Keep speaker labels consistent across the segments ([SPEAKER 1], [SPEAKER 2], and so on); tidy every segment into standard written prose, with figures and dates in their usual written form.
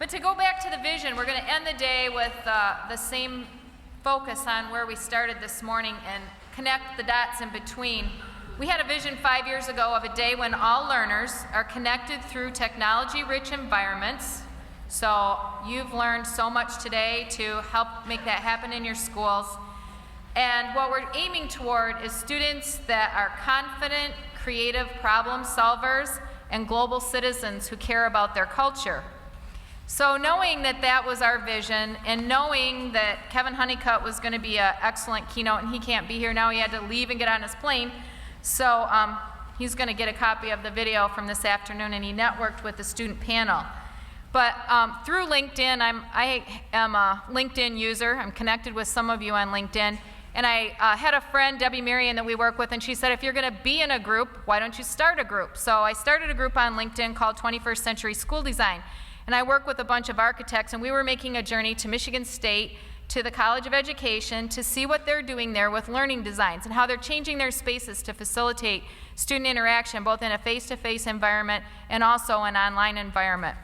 [SPEAKER 1] But to go back to the vision, we're going to end the day with the same focus on where we started this morning and connect the dots in between. We had a vision 5 years ago of a day when all learners are connected through technology-rich environments. So you've learned so much today to help make that happen in your schools. And what we're aiming toward is students that are confident, creative problem solvers and global citizens who care about their culture. So knowing that that was our vision, and knowing that Kevin Honeycutt was going to be an excellent keynote, and he can't be here now, he had to leave and get on his plane, so he's going to get a copy of the video from this afternoon, and he networked with the student panel. But through LinkedIn, I am a LinkedIn user. I'm connected with some of you on LinkedIn. And I had a friend, Debbie Marion, that we work with, and she said, if you're going to be in a group, why don't you start a group? So I started a group on LinkedIn called 21st Century School Design. And I work with a bunch of architects, and we were making a journey to Michigan State, to the College of Education, to see what they're doing there with learning designs and how they're changing their spaces to facilitate student interaction, both in a face-to-face environment and also an online environment.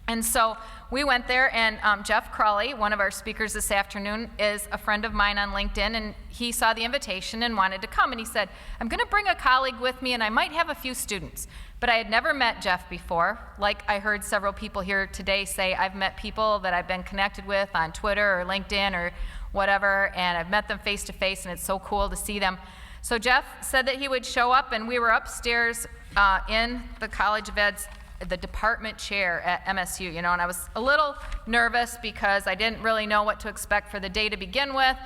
[SPEAKER 1] And so we went there, and Jeff Crawley, one of our speakers this afternoon, is a friend of mine on LinkedIn, and he saw the invitation and wanted to come, and he said, I'm going to bring a colleague with me, and I might have a few students. But I had never met Jeff before. Like I heard several people here today say, I've met people that I've been connected with on Twitter or LinkedIn or whatever, and I've met them face to face, and it's so cool to see them. So Jeff said that he would show up, and we were upstairs in the College of Ed's, the department chair at MSU, you know, and I was a little nervous because I didn't really know what to expect for the day to begin with.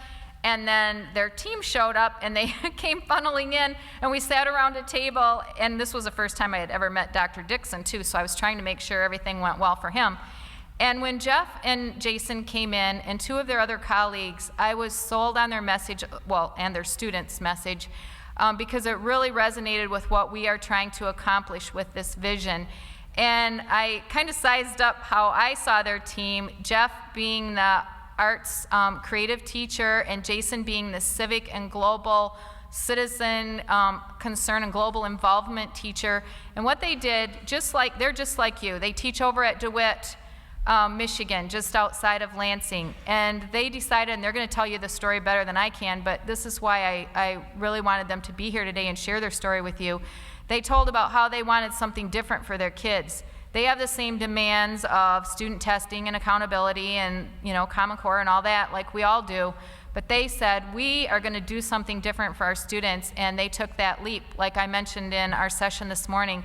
[SPEAKER 1] And then their team showed up, and they came funneling in, and we sat around a table, and this was the first time I had ever met Dr. Dixon, too, so I was trying to make sure everything went well for him. And when Jeff and Jason came in, and two of their other colleagues, I was sold on their message, well, and their students' message, because it really resonated with what we are trying to accomplish with this vision. And I kind of sized up how I saw their team, Jeff being the arts creative teacher, and Jason being the civic and global citizen concern and global involvement teacher. And what they did, they're just like you. They teach over at DeWitt, Michigan, just outside of Lansing. And they decided, and they're going to tell you the story better than I can, but this is why I really wanted them to be here today and share their story with you. They told about how they wanted something different for their kids. They have the same demands of student testing and accountability and, you know, Common Core and all that, like we all do. But they said, we are going to do something different for our students, and they took that leap. Like I mentioned in our session this morning,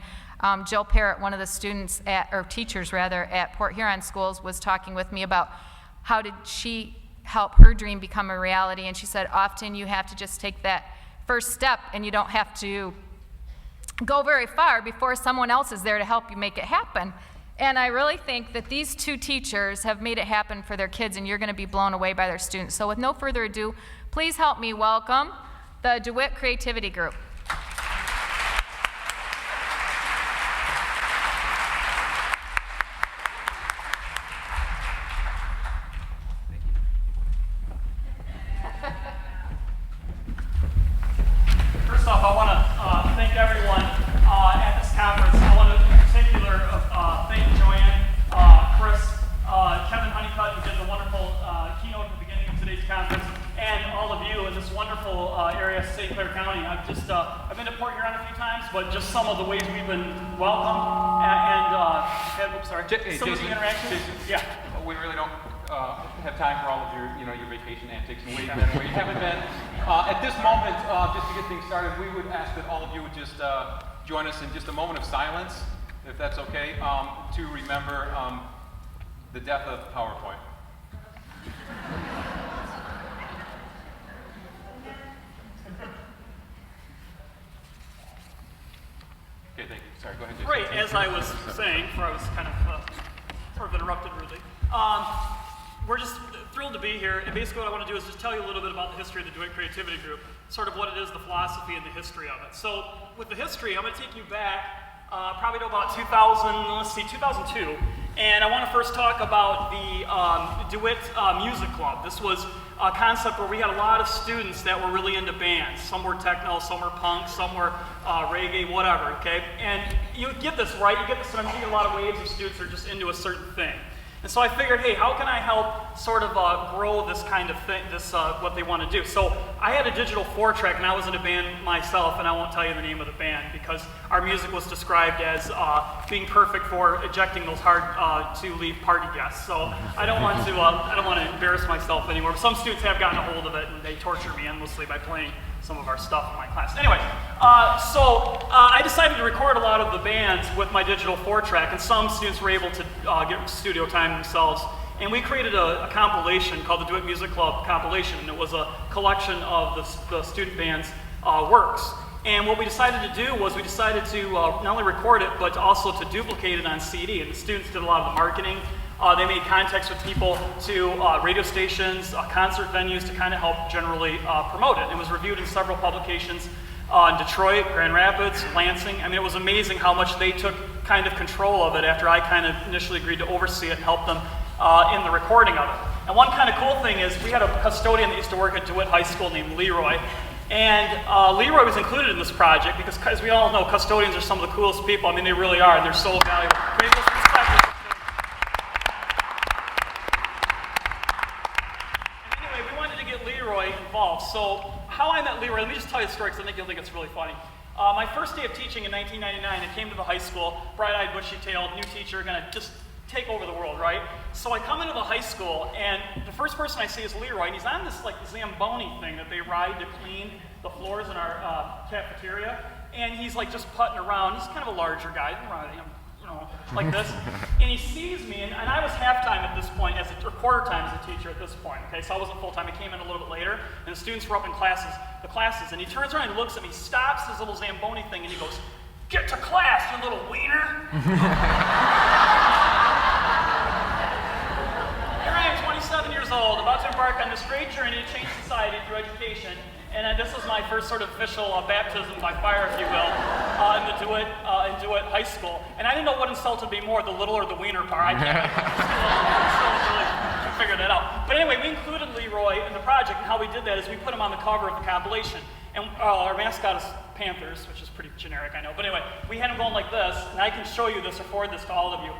[SPEAKER 1] Jill Parrott, one of the students, teachers at Port Huron Schools, was talking with me about how did she help her dream become a reality. And she said, often you have to just take that first step, and you don't have to go very far before someone else is there to help you make it happen. And I really think that these two teachers have made it happen for their kids, and you're going to be blown away by their students. So with no further ado, please help me welcome the DeWitt Creativity Group.
[SPEAKER 2] First off, I want to thank everyone at this conference. I want to in particular thank Joanne, Chris, Kevin Honeycutt, who did the wonderful keynote at the beginning of today's conference, and all of you in this wonderful area of St. Clair County. I've been to Port Huron a few times, but just some of the ways we've been welcomed and some of the interactions. Yeah.
[SPEAKER 3] We really don't have time for all of your vacation antics and where you've been, where you haven't been. At this moment, just to get things started, we would ask that all of you would just join us in just a moment of silence, if that's okay, to remember the death of PowerPoint. Okay, thank you. Sorry, go ahead, Jason.
[SPEAKER 2] Right, as I was saying, before I was kind of sort of interrupted rudely, we're just thrilled to be here. And basically what I want to do is just tell you a little bit about the history of the DeWitt Creativity Group, sort of what it is, the philosophy, and the history of it. So with the history, I'm going to take you back probably to about 2002. And I want to first talk about the DeWitt Music Club. This was a concept where we had a lot of students that were really into bands. Some were techno, some were punk, some were reggae, whatever, okay? And you get this, right? You get this, and I'm seeing a lot of waves of students that are just into a certain thing. And so I figured, hey, how can I help sort of grow this kind of thing, what they want to do? So I had a digital 4-track, and I was in a band myself, and I won't tell you the name of the band because our music was described as being perfect for ejecting those hard-to-leave party guests. So I don't want to embarrass myself anymore. But some students have gotten a hold of it, and they torture me endlessly by playing some of our stuff in my class. Anyway, I decided to record a lot of the bands with my digital 4-track, and some students were able to get studio time themselves. And we created a compilation called the DeWitt Music Club Compilation, and it was a collection of the student band's works. And what we decided to do was we decided to not only record it, but also to duplicate it on CD. And the students did a lot of the marketing. They made contacts with people to radio stations, concert venues to kind of help generally promote it. It was reviewed in several publications in Detroit, Grand Rapids, Lansing. I mean, it was amazing how much they took kind of control of it after I kind of initially agreed to oversee it and help them in the recording of it. And one kind of cool thing is we had a custodian that used to work at DeWitt High School named Leroy. And Leroy was included in this project because, as we all know, custodians are some of the coolest people. I mean, they really are, and they're so valuable. Involved. So how I met Leroy, let me just tell you the story because I think you'll think it's really funny. My first day of teaching in 1999, I came to the high school, bright-eyed, bushy-tailed, new teacher, gonna just take over the world, right? So I come into the high school, and the first person I see is Leroy, and he's on this like Zamboni thing that they ride to clean the floors in our cafeteria, and he's like just putting around. He's kind of a larger guy, like this, and he sees me, and I was halftime at this point, or quarter time as a teacher at this point, okay, so I wasn't full-time. I came in a little bit later, and the students were up in the classes, and he turns around and looks at me, stops his little Zamboni thing, and he goes, "Get to class, you little wiener." Here I am, 27 years old, about to embark on this great journey to change society through education. And this was my first sort of official baptism by fire, if you will, in DeWitt High School. And I didn't know what insulted me more, the little or the wiener part. I still really figure that out. But anyway, we included Leroy in the project, and how we did that is we put him on the cover of the compilation. And our mascot is Panthers, which is pretty generic, I know. But anyway, we had him going like this, and I can show you this or forward this to all of you.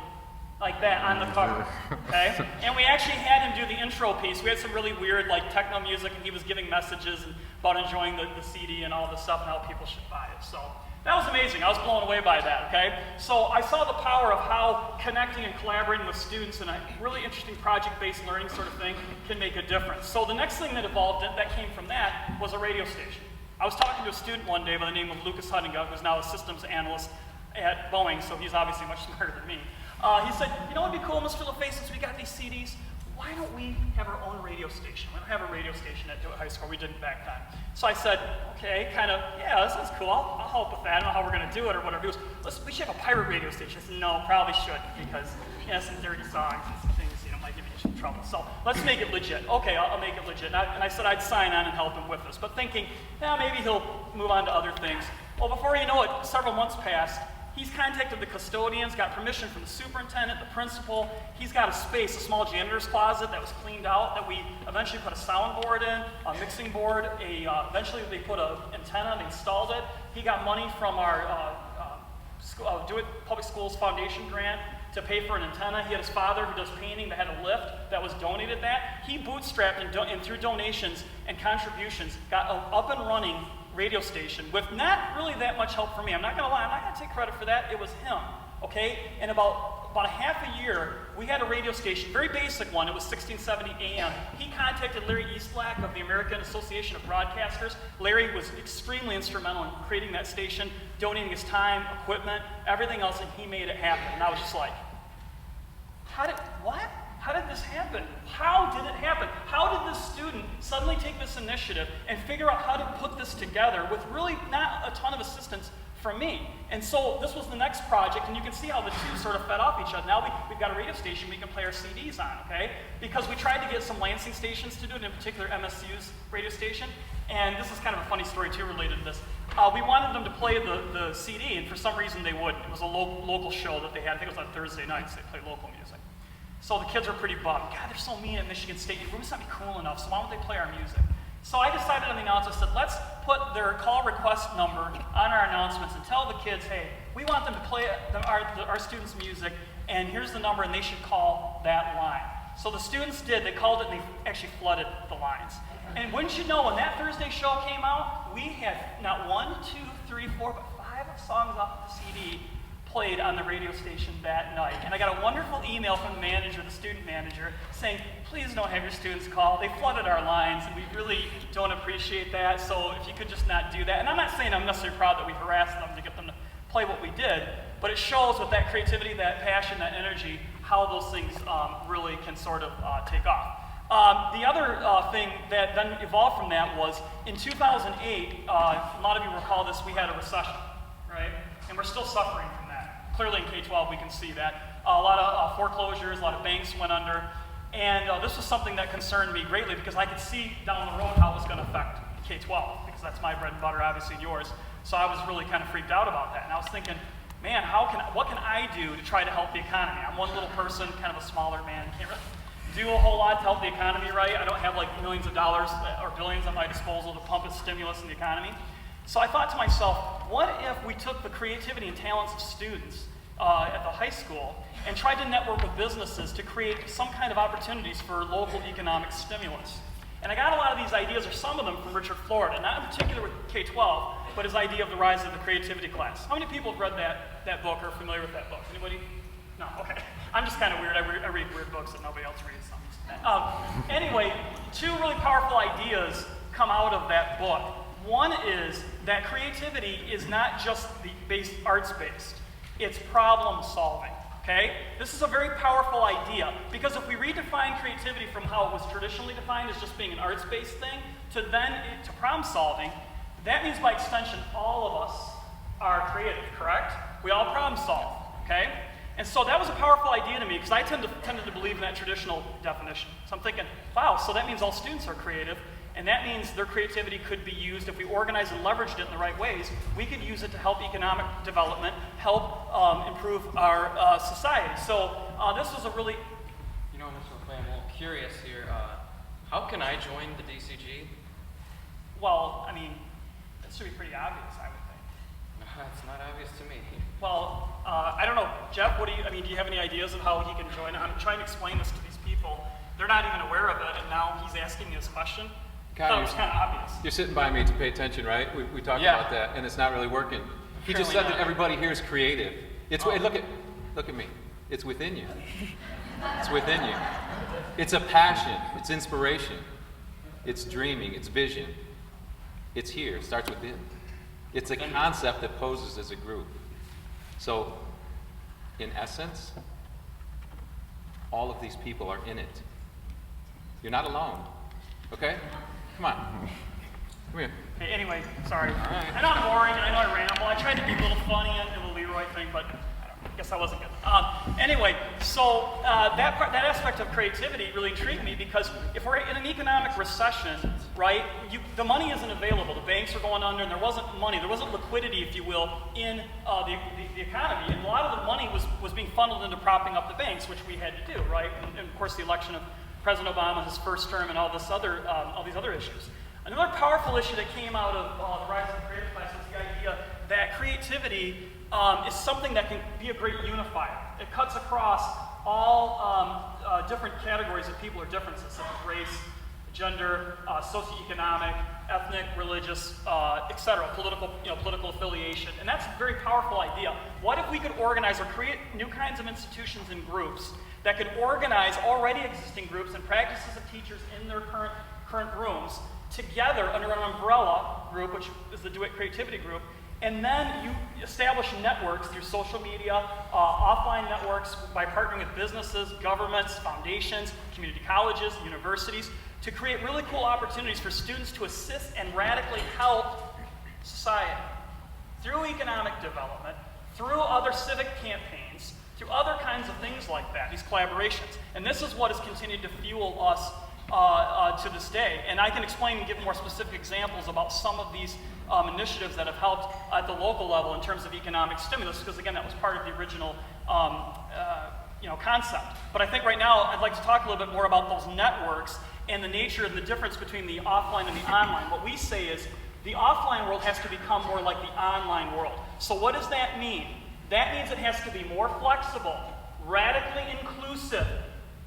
[SPEAKER 2] Like that on the cover, okay? And we actually had him do the intro piece. We had some really weird like techno music, and he was giving messages about enjoying the CD and all this stuff and how people should buy it. So that was amazing. I was blown away by that, okay? So I saw the power of how connecting and collaborating with students in a really interesting project-based learning sort of thing can make a difference. So the next thing that evolved that came from that was a radio station. I was talking to a student one day by the name of Lucas Hudinga, who's now a systems analyst at Boeing, so he's obviously much smarter than me. He said, "You know what would be cool, Mr. LaFace, since we got these CDs, why don't we have our own radio station? We don't have a radio station at DeWitt High School. We didn't back then." So I said, okay, kind of, yeah, this is cool. I'll help with that. I don't know how we're going to do it or whatever. He goes, we should have a pirate radio station. I said, no, probably shouldn't, because some dirty songs and some things might give you some trouble. So let's make it legit. Okay, I'll make it legit. And I said I'd sign on and help him with this, but thinking, maybe he'll move on to other things. Well, before you know it, several months passed. He's contacted the custodians, got permission from the superintendent, the principal. He's got a space, a small janitor's closet that was cleaned out that we eventually put a soundboard in, a mixing board, eventually they put an antenna, they installed it. He got money from our DeWitt Public Schools Foundation grant to pay for an antenna. He had his father who does painting that had a lift that was donated that. He bootstrapped and through donations and contributions got an up and running radio station with not really that much help from me. I'm not gonna lie, I'm not gonna take credit for that. It was him, okay? And about a half a year, we had a radio station, very basic one. It was 1670 AM. He contacted Larry Eastlack of the American Association of Broadcasters. Larry was extremely instrumental in creating that station, donating his time, equipment, everything else, and he made it happen. And I was just like, what? How did this happen? How did it happen? How did this student suddenly take this initiative and figure out how to put this together with really not a ton of assistance from me? And so this was the next project, and you can see how the two sort of fed off each other. Now we've got a radio station we can play our CDs on, okay? Because we tried to get some Lansing stations to do it, in particular MSU's radio station. And this is kind of a funny story too related to this. We wanted them to play the CD, and for some reason they wouldn't. It was a local show that they had. I think it was on Thursday nights. They played local music. So the kids were pretty bummed. God, they're so mean at Michigan State. Your room's not be cool enough, so why don't they play our music? So I decided on the announcement, I said, let's put their call request number on our announcements and tell the kids, hey, we want them to play our students' music and here's the number, and they should call that line. So the students did, they called it, and they actually flooded the lines. And wouldn't you know, when that Thursday show came out, we had not 1, 2, 3, 4, but 5 songs off the CD played on the radio station that night. And I got a wonderful email from the manager, the student manager, saying, please don't have your students call. They flooded our lines, and we really don't appreciate that, so if you could just not do that. And I'm not saying I'm necessarily proud that we harassed them to get them to play what we did, but it shows with that creativity, that passion, that energy, how those things really can sort of take off. The other thing that then evolved from that was in 2008, a lot of you recall this, we had a recession, right? And we're still suffering from that. Clearly in K-12 we can see that. A lot of foreclosures, a lot of banks went under, and this was something that concerned me greatly because I could see down the road how it was going to affect K-12, because that's my bread and butter, obviously, and yours. So I was really kind of freaked out about that, and I was thinking, man, what can I do to try to help the economy? I'm one little person, kind of a smaller man, can't really do a whole lot to help the economy, right? I don't have like millions of dollars or billions at my disposal to pump a stimulus in the economy. So I thought to myself, what if we took the creativity and talents of students at the high school and tried to network with businesses to create some kind of opportunities for local economic stimulus? And I got a lot of these ideas, or some of them, from Richard Florida, not in particular with K-12, but his idea of the rise of the creativity class. How many people have read that book or are familiar with that book? Anybody? No, okay. I'm just kind of weird. I read weird books that nobody else reads. Anyway, 2 really powerful ideas come out of that book. One is that creativity is not just arts-based. It's problem solving, okay? This is a very powerful idea, because if we redefine creativity from how it was traditionally defined as just being an arts-based thing to problem solving, that means by extension all of us are creative, correct? We all problem solve, okay? And so that was a powerful idea to me, because I tended to believe in that traditional definition. So I'm thinking, wow, so that means all students are creative, and that means their creativity could be used, if we organized and leveraged it in the right ways, we could use it to help economic development, help improve our society. So this was a really...
[SPEAKER 4] You know, Mr. McClain, I'm a little curious here. How can I join the DCG?
[SPEAKER 2] Well, I mean, that should be pretty obvious, I would think.
[SPEAKER 4] It's not obvious to me.
[SPEAKER 2] Well, I don't know, Jeff, do you have any ideas of how he can join? I'm trying to explain this to these people. They're not even aware of it, and now he's asking me this question. I thought it was kind of obvious.
[SPEAKER 3] You're sitting by me to pay attention, right? We talked about that, and it's not really working. He just said that everybody here is creative. Look at me. It's within you. It's within you. It's a passion. It's inspiration. It's dreaming. It's vision. It's here. It starts within. It's a concept that poses as a group. So, in essence, all of these people are in it. You're not alone. Okay? Come on. Come here.
[SPEAKER 2] Hey, anyway, sorry.
[SPEAKER 3] All right.
[SPEAKER 2] I know I'm boring, and I know I ramble. I tried to be a little funny in the Leroy thing, but I guess I wasn't good. Anyway, so that aspect of creativity really intrigued me, because if we're in an economic recession, right, the money isn't available. The banks are going under, and there wasn't money. There wasn't liquidity, if you will, in the economy. And a lot of the money was being funneled into propping up the banks, which we had to do, right? And of course, the election of President Obama, his first term, and all these other issues. Another powerful issue that came out of the rise of the creative class was the idea that creativity is something that can be a great unifier. It cuts across all different categories of people or differences, such as race, gender, socioeconomic, ethnic, religious, etc., political affiliation. And that's a very powerful idea. What if we could organize or create new kinds of institutions and groups that could organize already existing groups and practices of teachers in their current rooms together under an umbrella group, which is the DeWitt Creativity Group, and then you establish networks through social media, offline networks by partnering with businesses, governments, foundations, community colleges, universities, to create really cool opportunities for students to assist and radically help society through economic development, through other civic campaigns, through other kinds of things like that, these collaborations. And this is what has continued to fuel us to this day. And I can explain and give more specific examples about some of these initiatives that have helped at the local level in terms of economic stimulus, because again, that was part of the original concept. But I think right now I'd like to talk a little bit more about those networks and the nature and the difference between the offline and the online. What we say is the offline world has to become more like the online world. So what does that mean? That means it has to be more flexible, radically inclusive,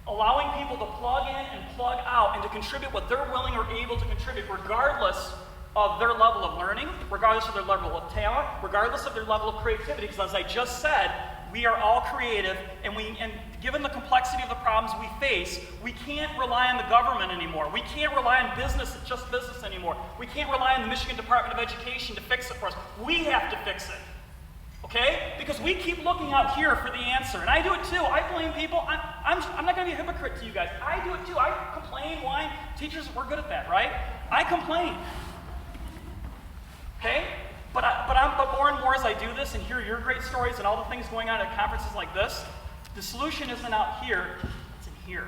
[SPEAKER 2] allowing people to plug in and plug out and to contribute what they're willing or able to contribute, regardless of their level of learning, regardless of their level of talent, regardless of their level of creativity. Because as I just said, we are all creative, and given the complexity of the problems we face, we can't rely on the government anymore. We can't rely on just business anymore. We can't rely on the Michigan Department of Education to fix it for us. We have to fix it. Okay? Because we keep looking out here for the answer. And I do it too. I blame people. I'm not going to be a hypocrite to you guys. I do it too. I complain, whine. Teachers, we're good at that, right? I complain. Okay? But more and more as I do this and hear your great stories and all the things going on at conferences like this, the solution isn't out here, it's in here.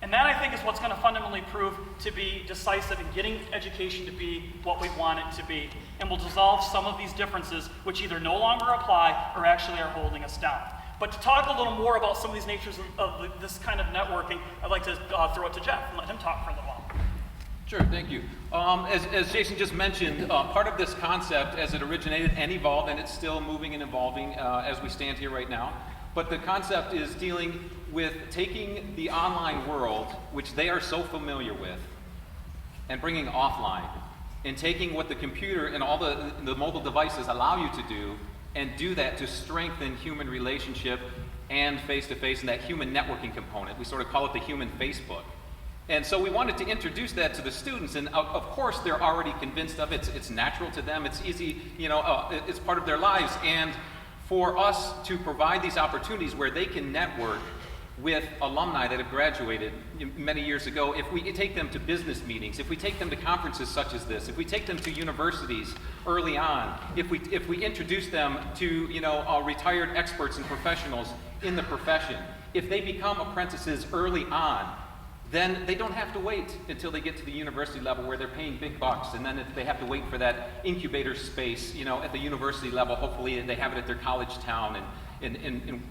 [SPEAKER 2] And that, I think, is what's going to fundamentally prove to be decisive in getting education to be what we want it to be. And will dissolve some of these differences which either no longer apply or actually are holding us down. But to talk a little more about some of these natures of this kind of networking, I'd like to throw it to Jeff and let him talk for a little while.
[SPEAKER 3] Sure, thank you. As Jason just mentioned, part of this concept as it originated and evolved, and it's still moving and evolving as we stand here right now, but the concept is dealing with taking the online world, which they are so familiar with, and bringing offline, and taking what the computer and all the mobile devices allow you to do, and do that to strengthen human relationship and face-to-face and that human networking component. We sort of call it the human Facebook. And so we wanted to introduce that to the students, and of course they're already convinced of it. It's natural to them, it's easy, it's part of their lives. And for us to provide these opportunities where they can network with alumni that have graduated many years ago, if we take them to business meetings, if we take them to conferences such as this, if we take them to universities early on, if we introduce them to retired experts and professionals in the profession, if they become apprentices early on, then they don't have to wait until they get to the university level where they're paying big bucks, and then if they have to wait for that incubator space, at the university level, hopefully they have it at their college town, and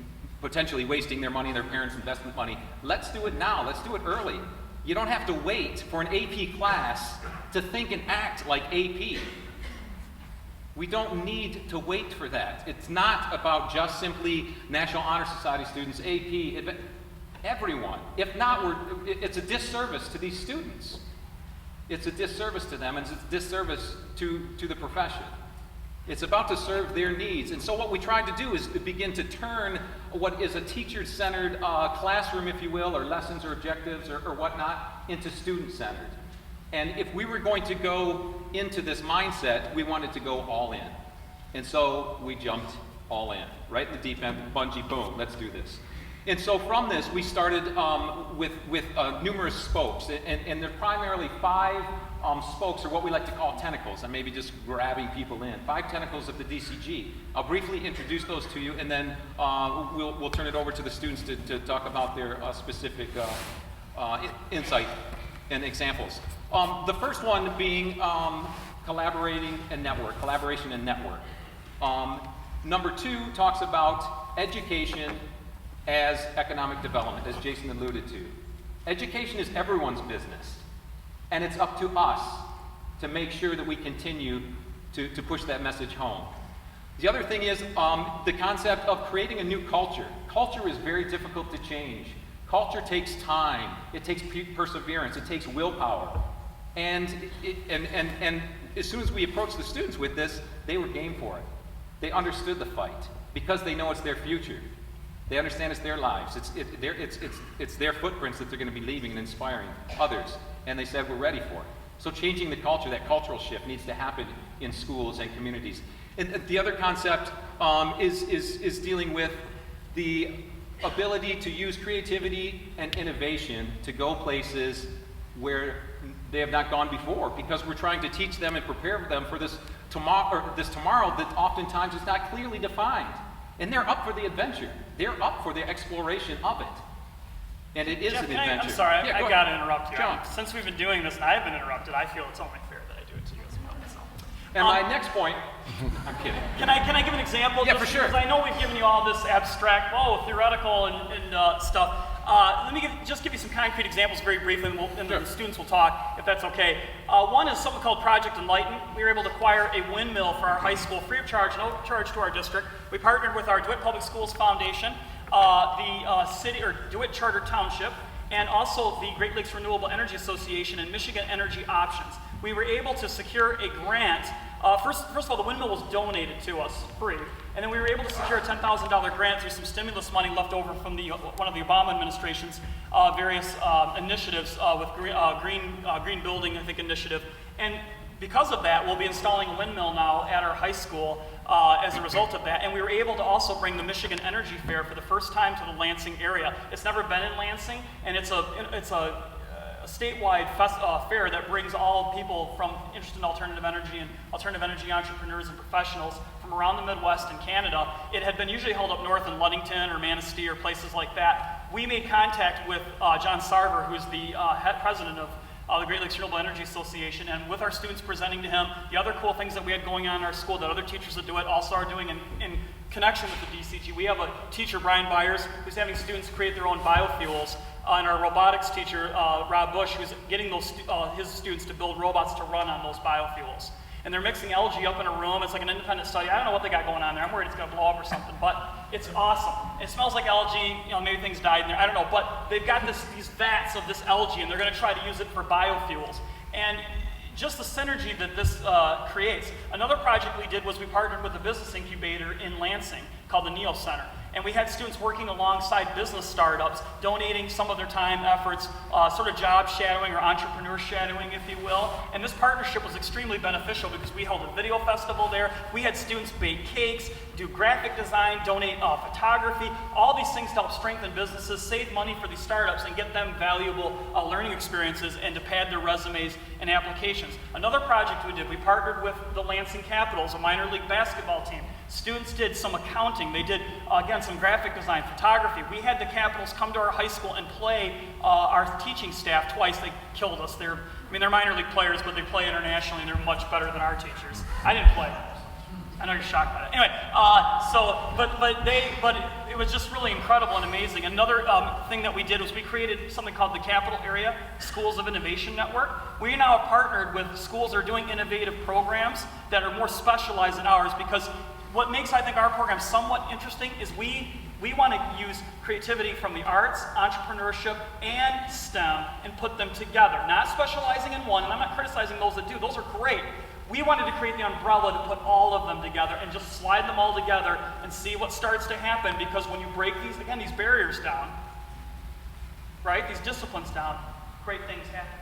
[SPEAKER 3] potentially wasting their money and their parents' investment money. Let's do it now. Let's do it early. You don't have to wait for an AP class to think and act like AP. We don't need to wait for that. It's not about just simply National Honor Society students, AP, everyone. If not, it's a disservice to these students. It's a disservice to them, and it's a disservice to the profession. It's about to serve their needs. And so what we tried to do is to begin to turn what is a teacher-centered classroom, if you will, or lessons or objectives or whatnot, into student-centered. And if we were going to go into this mindset, we wanted to go all in. And so we jumped all in, right in the deep end, bungee, boom, let's do this. And so from this, we started with numerous spokes, and there's primarily 5 spokes, or what we like to call tentacles. I may be just grabbing people in. 5 tentacles of the DCG. I'll briefly introduce those to you, and then we'll turn it over to the students to talk about their specific insight and examples. The first one being collaboration and network. Number 2 talks about education as economic development, as Jason alluded to. Education is everyone's business, and it's up to us to make sure that we continue to push that message home. The other thing is the concept of creating a new culture. Culture is very difficult to change. Culture takes time, it takes perseverance, it takes willpower. And as soon as we approached the students with this, they were game for it. They understood the fight because they know it's their future. They understand it's their lives. It's their footprints that they're going to be leaving and inspiring others. And they said, we're ready for it. So changing the culture, that cultural shift needs to happen in schools and communities. And the other concept is dealing with the ability to use creativity and innovation to go places where they have not gone before, because we're trying to teach them and prepare them for this tomorrow that oftentimes is not clearly defined. And they're up for the adventure. They're up for the exploration of it. And it is
[SPEAKER 2] Jeff,
[SPEAKER 3] an adventure.
[SPEAKER 2] I'm sorry,
[SPEAKER 3] Yeah,
[SPEAKER 2] I got to interrupt you.
[SPEAKER 3] Sure.
[SPEAKER 2] Since we've been doing this and I've been interrupted, I feel it's only fair that I do it to you as well. So.
[SPEAKER 3] And my next point, I'm kidding.
[SPEAKER 2] Can I give an example?
[SPEAKER 3] Yeah,
[SPEAKER 2] just
[SPEAKER 3] for sure.
[SPEAKER 2] Because I know we've given you all this abstract, theoretical and stuff. Let me just give you some concrete examples very briefly, and the students will talk, if that's okay. One is something called Project Enlighten. We were able to acquire a windmill for our high school, free of charge, no charge to our district. We partnered with our DeWitt Public Schools Foundation, the city, or DeWitt Charter Township, and also the Great Lakes Renewable Energy Association and Michigan Energy Options. We were able to secure a grant. First of all, the windmill was donated to us free, and then we were able to secure a $10,000 grant through some stimulus money left over from one of the Obama administration's various initiatives with green building, I think, initiative. And because of that, we'll be installing a windmill now at our high school as a result of that. And we were able to also bring the Michigan Energy Fair for the first time to the Lansing area. It's never been in Lansing, and it's a statewide fair that brings all people from interested in alternative energy and alternative energy entrepreneurs and professionals from around the Midwest and Canada. It had been usually held up north in Ludington or Manistee or places like that. We made contact with John Sarver, who's the head president of the Great Lakes Renewable Energy Association, and with our students presenting to him the other cool things that we had going on in our school that other teachers that do it also are doing in connection with the DCG. We have a teacher, Brian Byers, who's having students create their own biofuels, and our robotics teacher, Rob Bush, who's getting his students to build robots to run on those biofuels. And they're mixing algae up in a room. It's like an independent study. I don't know what they got going on there. I'm worried it's going to blow up or something, but it's awesome. It smells like algae. Maybe things died in there. I don't know, but they've got these vats of this algae, and they're going to try to use it for biofuels. And just the synergy that this creates. Another project we did was we partnered with a business incubator in Lansing called the NEO Center. And we had students working alongside business startups, donating some of their time, efforts, sort of job shadowing or entrepreneur shadowing, if you will. And this partnership was extremely beneficial because we held a video festival there. We had students bake cakes, do graphic design, donate photography, all these things to help strengthen businesses, save money for these startups, and get them valuable learning experiences and to pad their resumes and applications. Another project we did, we partnered with the Lansing Capitals, a minor league basketball team. Students did some accounting. They did, again, some graphic design, photography. We had the Capitals come to our high school and play our teaching staff twice. They killed us. They're minor league players, but they play internationally, and they're much better than our teachers. I didn't play. I know you're shocked by that. Anyway, but it was just really incredible and amazing. Another thing that we did was we created something called the Capital Area Schools of Innovation Network. We now have partnered with schools that are doing innovative programs that are more specialized than ours, because what makes, I think, our program somewhat interesting is we want to use creativity from the arts, entrepreneurship, and STEM and put them together, not specializing in one, and I'm not criticizing those that do. Those are great. We wanted to create the umbrella to put all of them together and just slide them all together and see what starts to happen, because when you break these barriers down, right, these disciplines down, great things happen.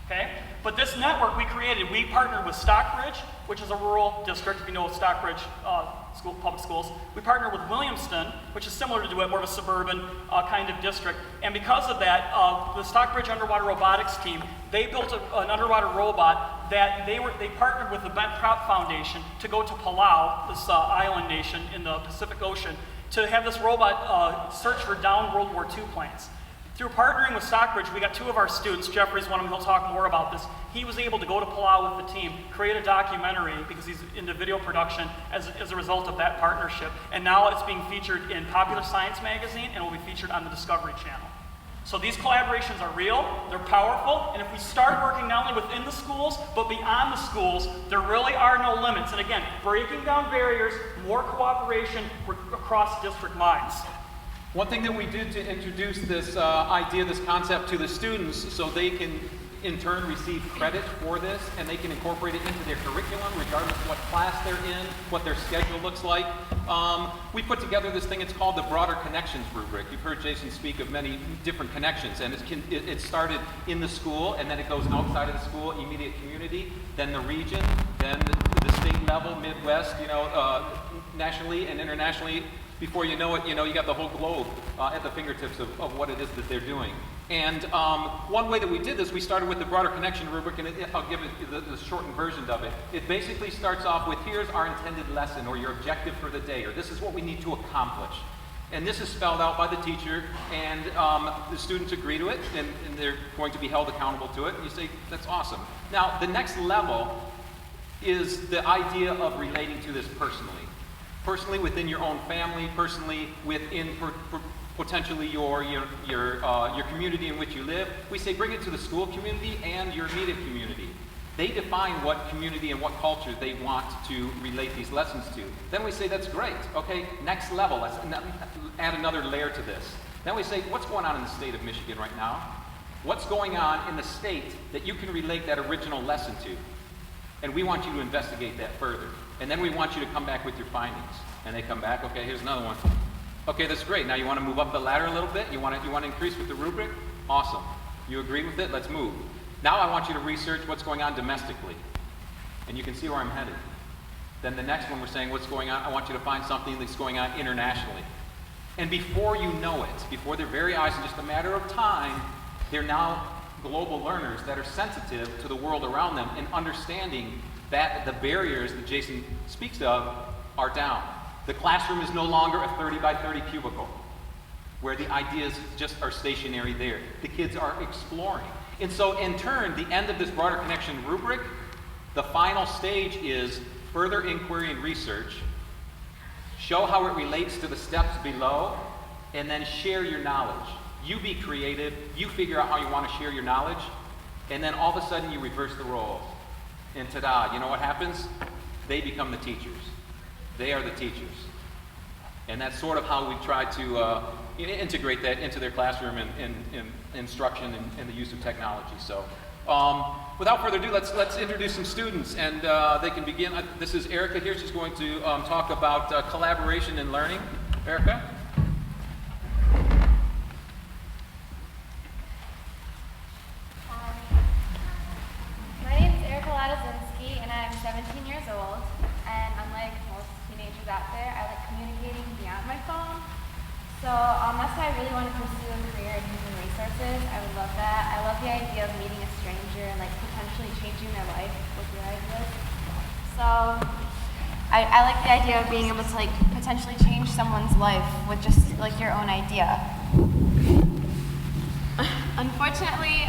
[SPEAKER 2] Okay? But this network we created, we partnered with Stockbridge, which is a rural district, if you know Stockbridge public schools. We partnered with Williamston, which is similar to DeWitt, more of a suburban kind of district. And because of that, the Stockbridge Underwater Robotics team, they built an underwater robot that they partnered with the Bent Prop Foundation to go to Palau, this island nation in the Pacific Ocean, to have this robot search for downed World War II planes. Through partnering with Stockbridge, we got two of our students. Jeffrey's one of them, he'll talk more about this. He was able to go to Palau with the team, create a documentary, because he's into video production as a result of that partnership. And now it's being featured in Popular Science magazine and will be featured on the Discovery Channel. So these collaborations are real, they're powerful, and if we start working not only within the schools, but beyond the schools, there really are no limits. And again, breaking down barriers, more cooperation across district lines.
[SPEAKER 3] One thing that we did to introduce this idea, this concept to the students, so they can in turn receive credit for this, and they can incorporate it into their curriculum regardless of what class they're in, what their schedule looks like. We put together this thing, it's called the Broader Connections Rubric. You've heard Jason speak of many different connections, and it started in the school, and then it goes outside of the school, immediate community, then the region, then the state level, Midwest, nationally and internationally. Before you know it, you got the whole globe at the fingertips of what it is that they're doing. And one way that we did this, we started with the Broader Connection Rubric, and I'll give it the shortened version of it. It basically starts off with, here's our intended lesson, or your objective for the day, or this is what we need to accomplish. And this is spelled out by the teacher, and the students agree to it, and they're going to be held accountable to it, and you say, that's awesome. Now, the next level is the idea of relating to this personally. Personally within your own family, personally within potentially your community in which you live. We say bring it to the school community and your immediate community. They define what community and what culture they want to relate these lessons to. Then we say, that's great. Okay, next level, let's add another layer to this. Then we say, what's going on in the state of Michigan right now? What's going on in the state that you can relate that original lesson to? And we want you to investigate that further. And then we want you to come back with your findings. And they come back, okay, here's another one. Okay, that's great. Now you want to move up the ladder a little bit? You want to increase with the rubric? Awesome. You agree with it? Let's move. Now I want you to research what's going on domestically. And you can see where I'm headed. Then the next one we're saying what's going on, I want you to find something that's going on internationally. And before you know it, before their very eyes, in just a matter of time, they're now global learners that are sensitive to the world around them and understanding that the barriers that Jason speaks of are down. The classroom is no longer a 30 by 30 cubicle where the ideas just are stationary there. The kids are exploring. And so in turn, the end of this broader connection rubric, the final stage is further inquiry and research, show how it relates to the steps below, and then share your knowledge. You be creative, you figure out how you want to share your knowledge, and then all of a sudden you reverse the roles. And ta-da, you know what happens? They become the teachers. They are the teachers. And that's sort of how we try to integrate that into their classroom and instruction and the use of technology. So without further ado, let's introduce some students, and they can begin. This is Erica here. She's going to talk about collaboration and learning. Erica?
[SPEAKER 5] My name is Erica Ladazinski, and I'm 17 years old. And unlike most teenagers out there, I like communicating beyond my phone. So unless I really want to pursue a career in human resources, I would love that. I love the idea of meeting a stranger and like potentially changing their life with your ideas. So I like the idea of being able to like potentially change someone's life with just like your own idea. Unfortunately,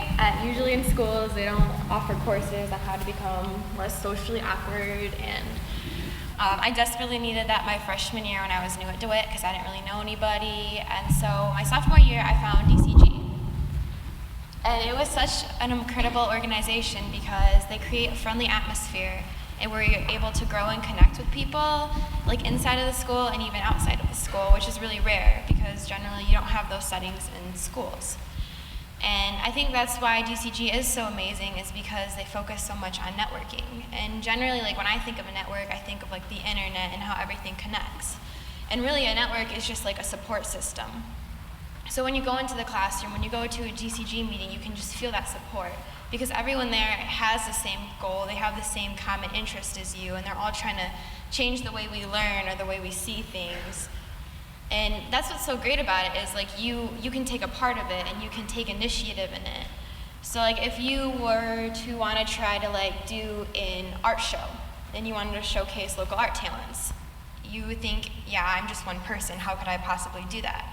[SPEAKER 5] usually in schools, they don't offer courses on how to become less socially awkward, and I desperately needed that my freshman year when I was new at DeWitt because I didn't really know anybody. And so my sophomore year, I found DCG. And it was such an incredible organization because they create a friendly atmosphere and we're able to grow and connect with people like inside of the school and even outside of the school, which is really rare because generally you don't have those settings in schools. And I think that's why DCG is so amazing, is because they focus so much on networking. And generally, like when I think of a network, I think of like the internet and how everything connects. And really a network is just like a support system. So when you go into the classroom, when you go to a DCG meeting, you can just feel that support because everyone there has the same goal, they have the same common interest as you, and they're all trying to change the way we learn or the way we see things. And that's what's so great about it is like you can take a part of it and you can take initiative in it. So like if you were to want to try to like do an art show and you wanted to showcase local art talents, you would think, yeah, I'm just one person, how could I possibly do that?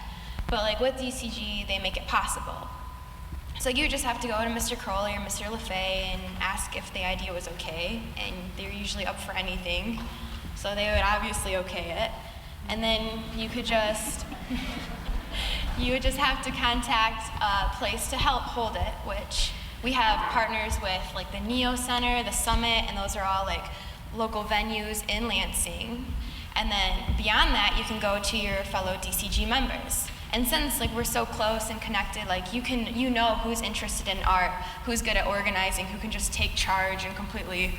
[SPEAKER 5] But like with DCG, they make it possible. So you just have to go to Mr. Crawley or Mr. LaFay and ask if the idea was okay, and they're usually up for anything, so they would obviously okay it. And then you would just have to contact a place to help hold it, which we have partners with like the Neo Center, the Summit, and those are all like local venues in Lansing. And then beyond that, you can go to your fellow DCG members. And since like we're so close and connected, like you know who's interested in art, who's good at organizing, who can just take charge and completely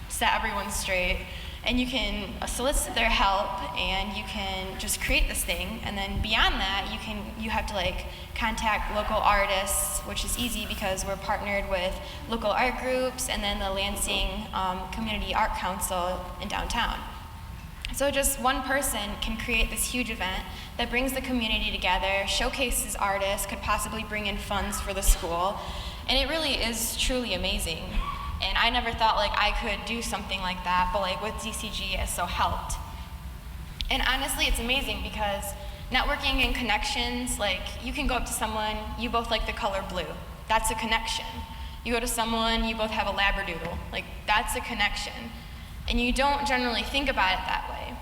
[SPEAKER 5] set everyone straight. And you can solicit their help and you can just create this thing. And then beyond that, you have to like contact local artists, which is easy because we're partnered with local art groups and then the Lansing Community Art Council in downtown. So just one person can create this huge event that brings the community together, showcases artists, could possibly bring in funds for the school, and it really is truly amazing. And I never thought like I could do something like that, but like with DCG it so helped. And honestly, it's amazing because networking and connections, like you can go up to someone, you both like the color blue. That's a connection. You go to someone, you both have a labradoodle. Like that's a connection. And you don't generally think about it that way.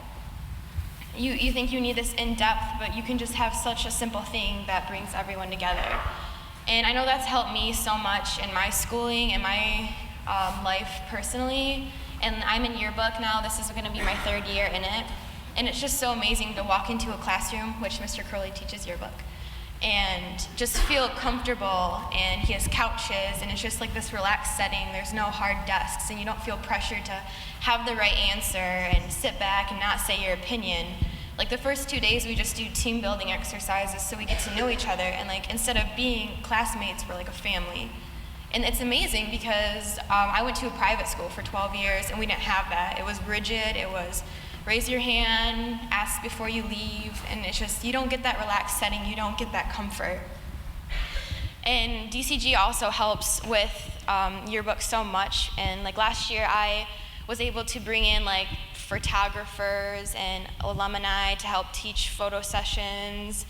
[SPEAKER 5] You think you need this in-depth, but you can just have such a simple thing that brings everyone together. And I know that's helped me so much in my schooling and my life personally. And I'm in yearbook now. This is going to be my 3rd year in it. And it's just so amazing to walk into a classroom, which Mr. Crowley teaches yearbook, and just feel comfortable. And he has couches, and it's just like this relaxed setting. There's no hard desks, and you don't feel pressured to have the right answer and sit back and not say your opinion. Like the first 2 days, we just do team building exercises so we get to know each other. And like instead of being classmates, we're like a family. And it's amazing because I went to a private school for 12 years, and we didn't have that. It was rigid. It was raise your hand, ask before you leave, and it's just, you don't get that relaxed setting, you don't get that comfort. And DCG also helps with yearbook so much, and like last year I was able to bring in like photographers and alumni to help teach photo sessions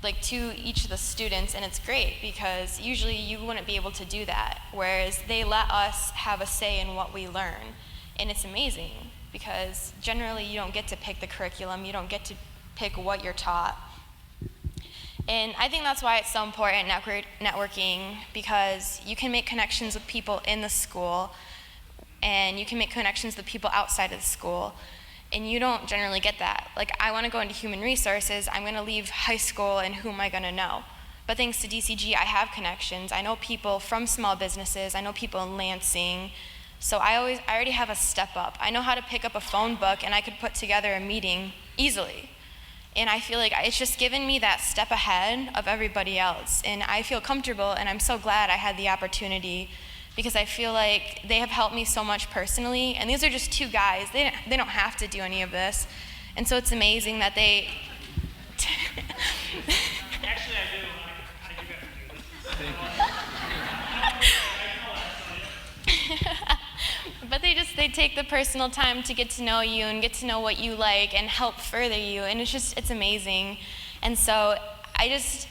[SPEAKER 5] like to each of the students, and it's great because usually you wouldn't be able to do that, whereas they let us have a say in what we learn, and it's amazing. Because generally you don't get to pick the curriculum, you don't get to pick what you're taught. And I think that's why it's so important, networking, because you can make connections with people in the school, and you can make connections with people outside of the school, and you don't generally get that. Like, I want to go into human resources, I'm going to leave high school, and who am I going to know? But thanks to DCG, I have connections. I know people from small businesses, I know people in Lansing. So I already have a step up. I know how to pick up a phone book, and I could put together a meeting easily. And I feel like it's just given me that step ahead of everybody else. And I feel comfortable, and I'm so glad I had the opportunity because I feel like they have helped me so much personally. And these are just 2 guys. They don't have to do any of this. And so it's amazing that they...
[SPEAKER 2] Actually, I do. I do have to do this.
[SPEAKER 3] Thank you.
[SPEAKER 5] But they take the personal time to get to know you and get to know what you like and help further you, and it's amazing. And so as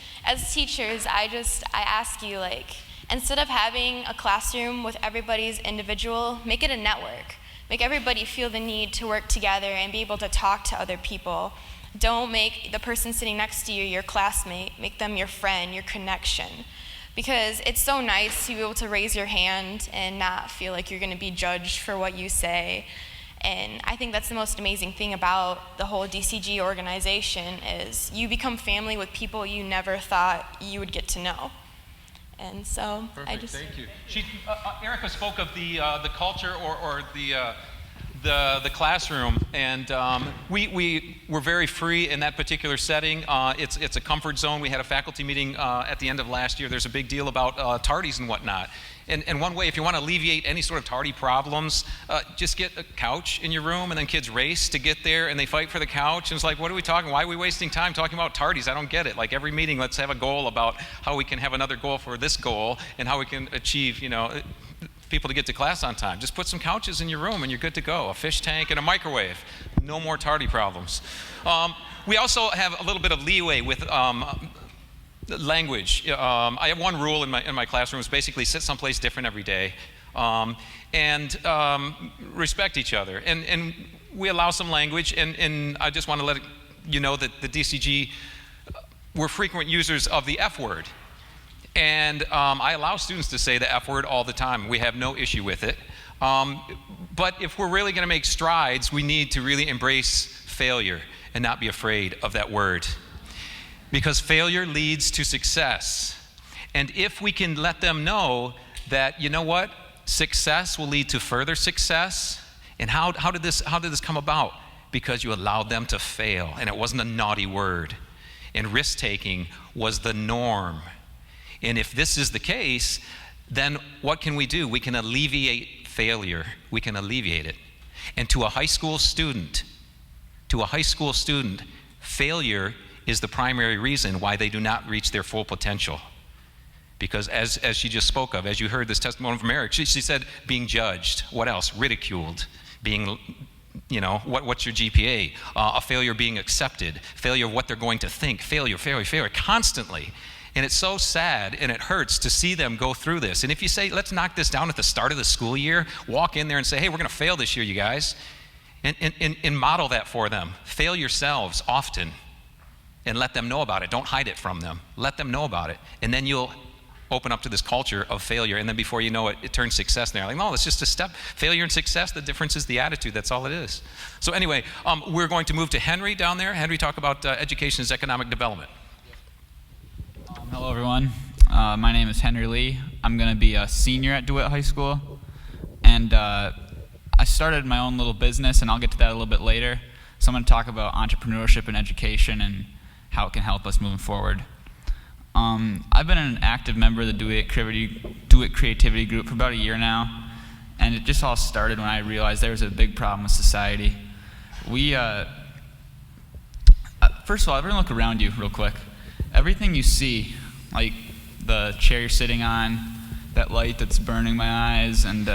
[SPEAKER 5] teachers, I ask you, like, instead of having a classroom with everybody's individual, make it a network. Make everybody feel the need to work together and be able to talk to other people. Don't make the person sitting next to you your classmate. Make them your friend, your connection. Because it's so nice to be able to raise your hand and not feel like you're going to be judged for what you say. And I think that's the most amazing thing about the whole DCG organization is you become family with people you never thought you would get to know. And so
[SPEAKER 3] Perfect. Thank you. Erica spoke of the culture or the classroom, and we were very free in that particular setting. It's a comfort zone. We had a faculty meeting at the end of last year. There's a big deal about tardies and whatnot. And one way, if you want to alleviate any sort of tardy problems, just get a couch in your room, and then kids race to get there, and they fight for the couch. And it's like, what are we talking? Why are we wasting time talking about tardies? I don't get it. Like every meeting, let's have a goal about how we can have another goal for this goal, and how we can achieve, people to get to class on time. Just put some couches in your room and you're good to go. A fish tank and a microwave. No more tardy problems. We also have a little bit of leeway with language. I have one rule in my classroom is basically sit someplace different every day and respect each other. And we allow some language, and I just want to let you know that the DCG, we're frequent users of the F word. And I allow students to say the F word all the time. We have no issue with it. But if we're really going to make strides, we need to really embrace failure and not be afraid of that word. Because failure leads to success. And if we can let them know that, you know what, success will lead to further success. And how did this come about? Because you allowed them to fail, and it wasn't a naughty word. And risk-taking was the norm. And if this is the case, then what can we do? We can alleviate failure. We can alleviate it. And to a high school student, failure is the primary reason why they do not reach their full potential. Because as she just spoke of, as you heard this testimony from Eric, she said being judged. What else? Ridiculed. Being, what's your GPA? A failure being accepted. Failure of what they're going to think. Failure, constantly. And it's so sad and it hurts to see them go through this. And if you say, let's knock this down at the start of the school year, walk in there and say, hey, we're going to fail this year, you guys. And model that for them. Fail yourselves often and let them know about it. Don't hide it from them. Let them know about it. And then you'll open up to this culture of failure, and then before you know it, it turns success. And they're like, no, it's just a step. Failure and success, the difference is the attitude. That's all it is. So anyway, we're going to move to Henry down there. Henry, talk about education as economic development.
[SPEAKER 6] Hello, everyone. My name is Henry Lee. I'm going to be a senior at DeWitt High School. And I started my own little business, and I'll get to that a little bit later. So I'm going to talk about entrepreneurship and education and how it can help us moving forward. I've been an active member of the DeWitt Creativity Group for about a year now, and it just all started when I realized there was a big problem with society. First of all, everyone look around you real quick. Everything you see, like the chair you're sitting on, that light that's burning my eyes, and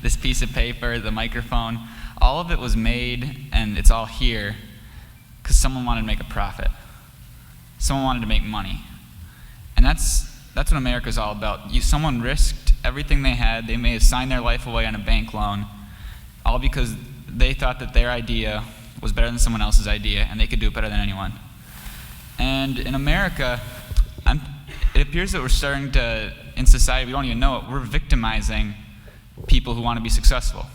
[SPEAKER 6] this piece of paper, the microphone, all of it was made, and it's all here because someone wanted to make a profit. Someone wanted to make money. And that's what America's all about. Someone risked everything they had. They may have signed their life away on a bank loan, all because they thought that their idea was better than someone else's idea, and they could do it better than anyone. And in America, it appears that we're starting to, in society, we don't even know it, we're victimizing people who want to be successful.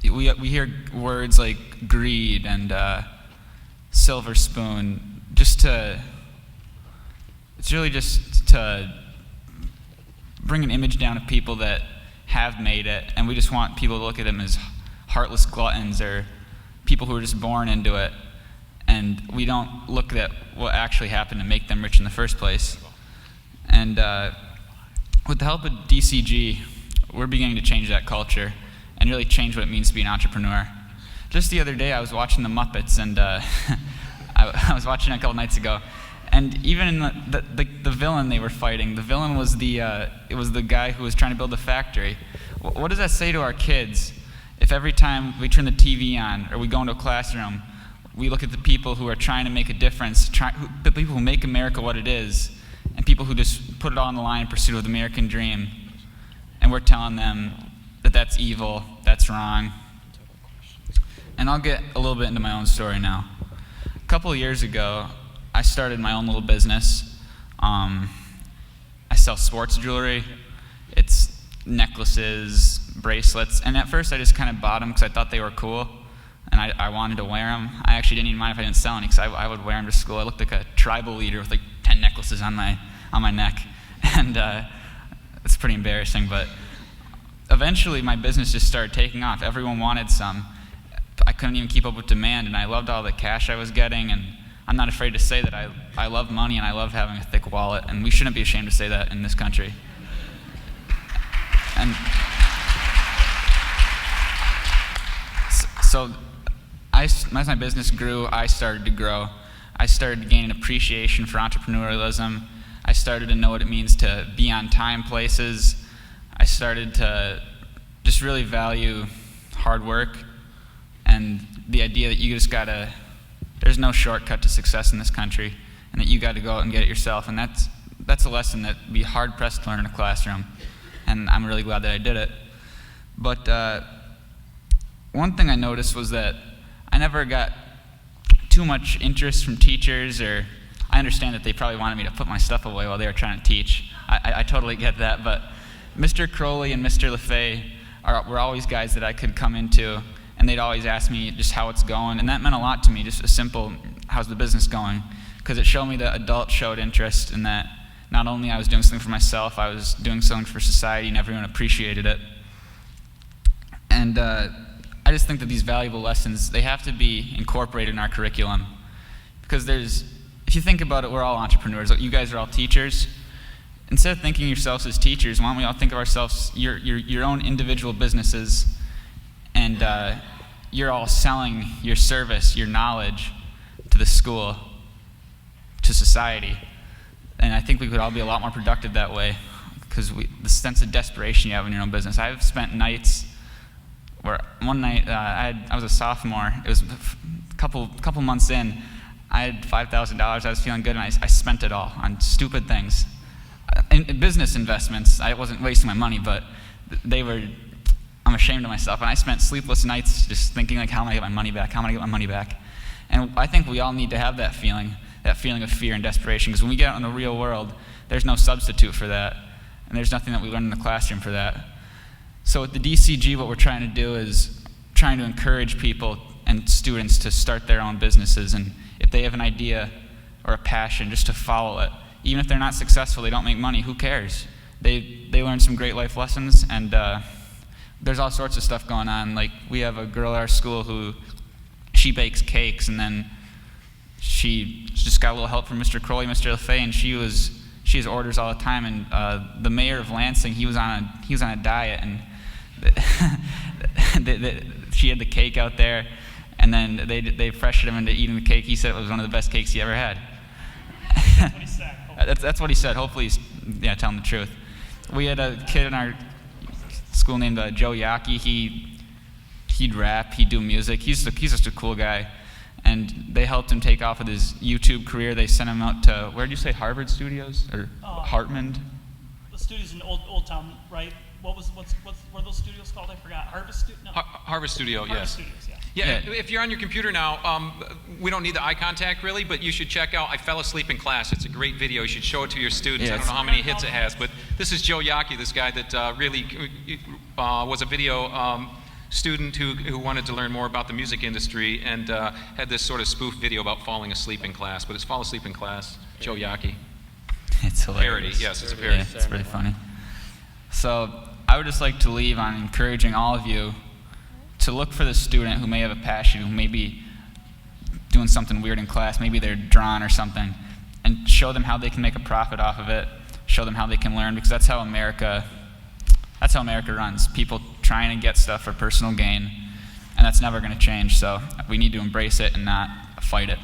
[SPEAKER 6] We hear words like greed and silver spoon, it's really just to bring an image down of people that have made it, and we just want people to look at them as heartless gluttons or people who are just born into it, and we don't look at what actually happened to make them rich in the first place. And with the help of DCG, we're beginning to change that culture and really change what it means to be an entrepreneur. Just the other day, I was watching The Muppets, and I was watching it a couple nights ago, and even in the villain they were fighting, the villain was it was the guy who was trying to build the factory. What does that say to our kids if every time we turn the TV on or we go into a classroom, we look at the people who are trying to make a difference, the people who make America what it is, and people who just put it all on the line in pursuit of the American dream, and we're telling them that that's evil, that's wrong. And I'll get a little bit into my own story now. A couple of years ago, I started my own little business. I sell sports jewelry. It's necklaces, bracelets, and at first I just kind of bought them because I thought they were cool, and I wanted to wear them. I actually didn't even mind if I didn't sell any because I would wear them to school. I looked like a tribal leader with like 10 necklaces on my neck, and it's pretty embarrassing, but eventually my business just started taking off. Everyone wanted some. I couldn't even keep up with demand, and I loved all the cash I was getting, and I'm not afraid to say that I love money and I love having a thick wallet, and we shouldn't be ashamed to say that in this country. And so as my business grew, I started to grow. I started to gain an appreciation for entrepreneurialism. I started to know what it means to be on time places. I started to just really value hard work and the idea that you just gotta, there's no shortcut to success in this country, and that you gotta go out and get it yourself. And that's a lesson that would be hard pressed to learn in a classroom. And I'm really glad that I did it. But one thing I noticed was that I never got too much interest from teachers, or I understand that they probably wanted me to put my stuff away while they were trying to teach. I totally get that, but Mr. Crowley and Mr. LaFay were always guys that I could come into, and they'd always ask me just how it's going, and that meant a lot to me, just a simple, how's the business going? Because it showed me that adults showed interest, and that not only I was doing something for myself, I was doing something for society, and everyone appreciated it. And I just think that these valuable lessons, they have to be incorporated in our curriculum. Because if you think about it, we're all entrepreneurs. You guys are all teachers. Instead of thinking of yourselves as teachers, why don't we all think of ourselves, your own individual businesses, and you're all selling your service, your knowledge to the school, to society. And I think we could all be a lot more productive that way, because the sense of desperation you have in your own business. I've spent nights where one night I was a sophomore. It was a couple months in. I had $5,000. I was feeling good, and I spent it all on stupid things. In business investments, I wasn't wasting my money, but they were I'm ashamed of myself. And I spent sleepless nights just thinking, like, how am I going to get my money back? How am I going to get my money back? And I think we all need to have that feeling of fear and desperation, because when we get out in the real world, there's no substitute for that. And there's nothing that we learn in the classroom for that. So with the DCG, what we're trying to do is trying to encourage people and students to start their own businesses. And if they have an idea or a passion, just to follow it. Even if they're not successful, they don't make money, who cares? They learn some great life lessons, and there's all sorts of stuff going on. Like, we have a girl at our school who, she bakes cakes, and then she just got a little help from Mr. Crawley, Mr. LaFay, and she has orders all the time. And the mayor of Lansing, he was on a diet, and she had the cake out there, and then they pressured him into eating the cake. He said it was one of the best cakes he ever had.
[SPEAKER 2] That's what he said.
[SPEAKER 6] That's what he said. Hopefully he's telling the truth. We had a kid in our school named Joe Yaki. He'd rap, he'd do music. He's just a cool guy. And they helped him take off with his YouTube career. They sent him out to, where did you say, Harvard Studios? Or Hartman?
[SPEAKER 2] The studios in Old Town, right? What were those studios called? I forgot.
[SPEAKER 3] Harvard Studio,
[SPEAKER 2] Harvard
[SPEAKER 3] yes.
[SPEAKER 2] Studios, yeah.
[SPEAKER 3] Yeah, if you're on your computer now, we don't need the eye contact really, but you should check out I Fell Asleep in Class. It's a great video. You should show it to your students.
[SPEAKER 6] Yeah,
[SPEAKER 3] I don't know how many hits it has, but this is Joe Yaki, this guy that really was a video student who wanted to learn more about the music industry, and had this sort of spoof video about falling asleep in class, but it's Fall Asleep in Class, Joe Yaki.
[SPEAKER 6] It's hilarious.
[SPEAKER 3] Parody, yes, it's a parody.
[SPEAKER 6] Yeah, it's pretty funny. So I would just like to leave on encouraging all of you to look for the student who may have a passion, who may be doing something weird in class, maybe they're drawing or something, and show them how they can make a profit off of it, show them how they can learn, because that's how America runs. People trying to get stuff for personal gain, and that's never going to change. So we need to embrace it and not fight it.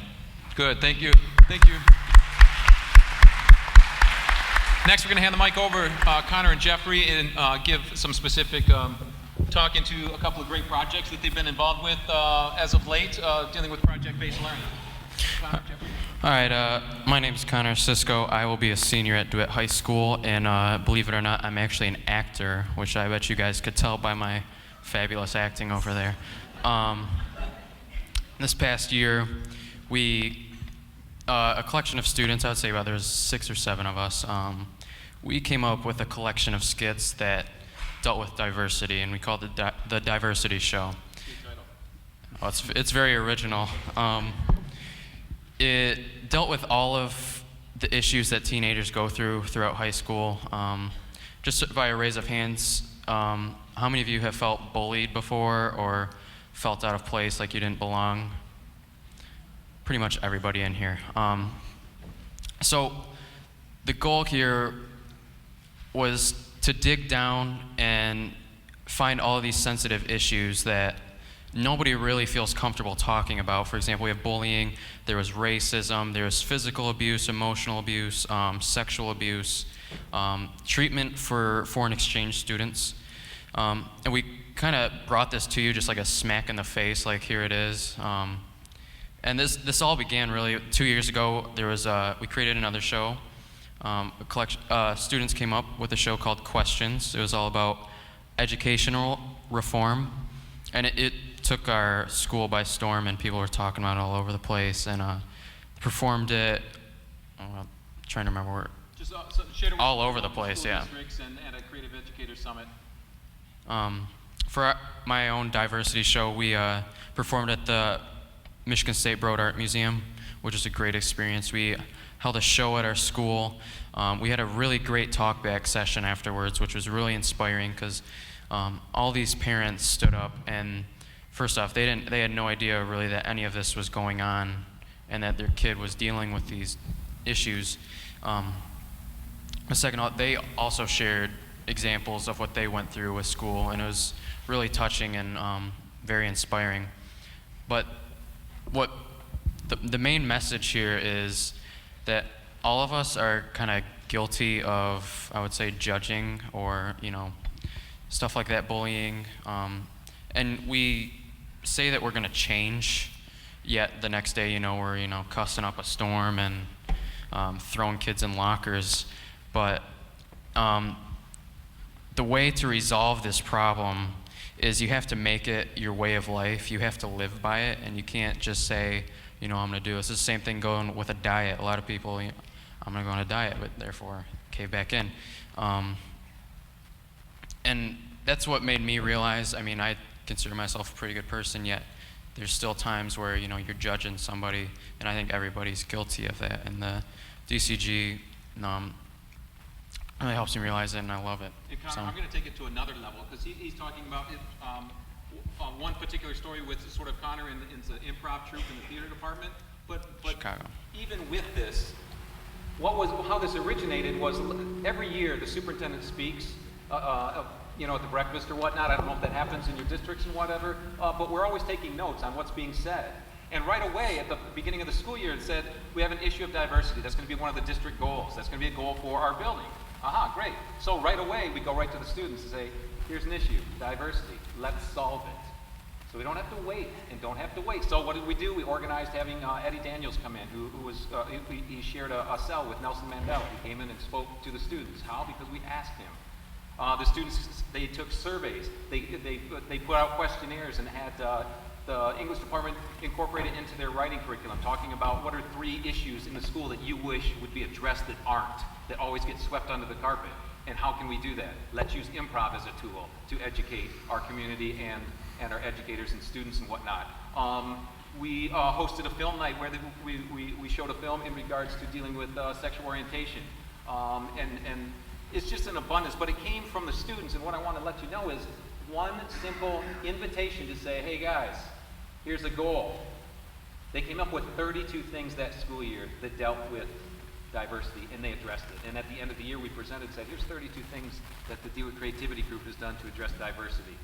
[SPEAKER 3] Good, thank you. Thank you. Next, we're going to hand the mic over Connor and Jeffrey and give some specific talk into a couple of great projects that they've been involved with as of late, dealing with project-based learning. Connor, Jeffrey.
[SPEAKER 4] All right, my name is Connor Cisco. I will be a senior at DeWitt High School, and believe it or not, I'm actually an actor, which I bet you guys could tell by my fabulous acting over there. This past year, a collection of students, I would say about there's 6 or 7 of us, we came up with a collection of skits that dealt with diversity, and we called it the Diversity Show. Oh, it's very original. It dealt with all of the issues that teenagers go throughout high school. Just by a raise of hands, how many of you have felt bullied before or felt out of place, like you didn't belong? Pretty much everybody in here. So the goal here was to dig down and find all of these sensitive issues that nobody really feels comfortable talking about. For example, we have bullying, there was racism, there was physical abuse, emotional abuse, sexual abuse, treatment for foreign exchange students. And we kind of brought this to you just like a smack in the face, like here it is. And this all began really 2 years ago. There was we created another show. Students came up with a show called Questions. It was all about educational reform, and it took our school by storm, and people were talking about it all over the place, and performed it. I'm trying to remember where.
[SPEAKER 3] Just share it with
[SPEAKER 4] all over the place,
[SPEAKER 3] school
[SPEAKER 4] yeah.
[SPEAKER 3] Districts and a Creative Educator Summit.
[SPEAKER 4] For my own diversity show, we performed at the Michigan State Broad Art Museum, which is a great experience. We held a show at our school. We had a really great talkback session afterwards, which was really inspiring because all these parents stood up, and first off, they had no idea really that any of this was going on and that their kid was dealing with these issues. Second off, they also shared examples of what they went through with school, and it was really touching and very inspiring. But what the main message here is that all of us are kind of guilty of, I would say, judging or, stuff like that, bullying. And we say that we're going to change, yet the next day, we're, cussing up a storm and throwing kids in lockers. But the way to resolve this problem is you have to make it your way of life. You have to live by it, and you can't just say, I'm going to do this. It's the same thing going with a diet. A lot of people, I'm going to go on a diet, but therefore cave back in. And that's what made me realize, I consider myself a pretty good person, yet there's still times where, you're judging somebody, and I think everybody's guilty of that. And the DCG really helps me realize it, and I love it.
[SPEAKER 3] And Connor, I'm going to take it to another level, because he's talking about one particular story with sort of Connor in the improv troupe in the theater department. But
[SPEAKER 4] Chicago.
[SPEAKER 3] Even with this, how this originated was every year the superintendent speaks, at the breakfast or whatnot. I don't know if that happens in your districts and whatever, but we're always taking notes on what's being said. And right away, at the beginning of the school year, it said, we have an issue of diversity. That's going to be one of the district goals. That's going to be a goal for our building. Great. So right away, we go right to the students and say, here's an issue, diversity. Let's solve it. So we don't have to wait and don't have to wait. So what did we do? We organized having Eddie Daniels come in, who was, he shared a cell with Nelson Mandela. He came in and spoke to the students. How? Because we asked him. The students, they took surveys. They put out questionnaires and had the English department incorporate it into their writing curriculum, talking about what are 3 issues in the school that you wish would be addressed that aren't, that always get swept under the carpet. And how can we do that? Let's use improv as a tool to educate our community and our educators and students and whatnot. We hosted a film night where we showed a film in regards to dealing with sexual orientation. And it's just an abundance, but it came from the students. And what I want to let you know is one simple invitation to say, hey guys, here's a goal. They came up with 32 things that school year that dealt with diversity, and they addressed it. And at the end of the year, we presented and said, here's 32 things that the DeWitt Creativity Group has done to address diversity.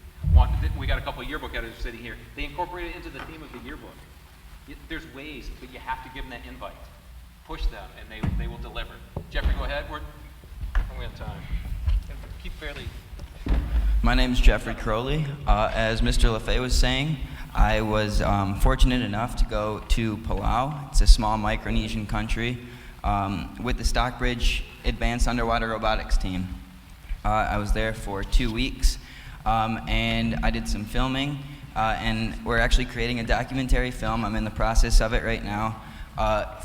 [SPEAKER 3] We got a couple of yearbook editors sitting here. They incorporated it into the theme of the yearbook. There's ways, but you have to give them that invite. Push them, and they will deliver. Jeffrey, go ahead. We're on time. Keep fairly.
[SPEAKER 7] My name's Jeffrey Crowley. As Mr. LaFay was saying, I was fortunate enough to go to Palau. It's a small Micronesian country with the Stockbridge Advanced Underwater Robotics team. I was there for 2 weeks, and I did some filming, and we're actually creating a documentary film. I'm in the process of it right now,